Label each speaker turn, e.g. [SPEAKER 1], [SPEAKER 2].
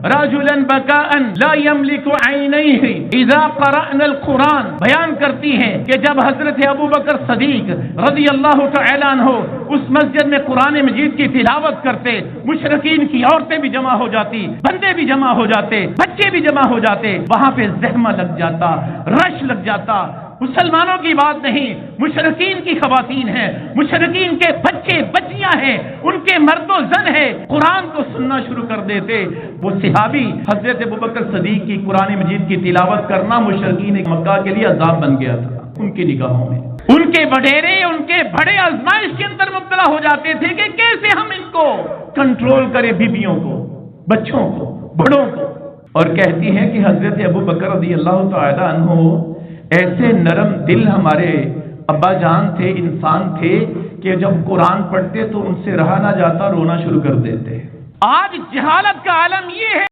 [SPEAKER 1] رجلا بکاء لا یملک عینیہ اذا قرأنا القرآن بیان کرتی ہیں کہ جب حضرت ابوبکر صدیق رضی اللہ تعالی عنہ اس مسجد میں قرآن مجید کی تلاوت کرتے، مشرکین کی عورتیں بھی جمع ہو جاتی، بندے بھی جمع ہو جاتے، بچے بھی جمع ہو جاتے، وہاں پہ زحمہ لگ جاتا، رش لگ جاتا۔ مسلمانوں کی بات نہیں، مشرکین کی خواتین ہیں، مشرکین کے بچے بچیاں ہیں، ان کے مرد و زن ہیں، قرآن کو سننا شروع کر دیتے۔ وہ صحابی حضرت ابوبکر صدیق کی قرآن مجید کی تلاوت کرنا مشرکین مکہ کے لیے عذاب بن گیا تھا ان کی نگاہوں میں۔ ان کے وڈیرے، ان کے بڑے آزمائش کے اندر مبتلا ہو جاتے تھے کہ کیسے ہم ان کو کنٹرول کریں، بیویوں کو، بچوں کو، بڑوں کو۔ اور کہتی ہیں کہ حضرت ابوبکر رضی اللہ تعالی عنہ ایسے نرم دل ہمارے ابا جان تھے، انسان تھے کہ جب قرآن پڑھتے تو ان سے رہا نہ جاتا، رونا شروع کر دیتے۔ آج جہالت کا عالم یہ ہے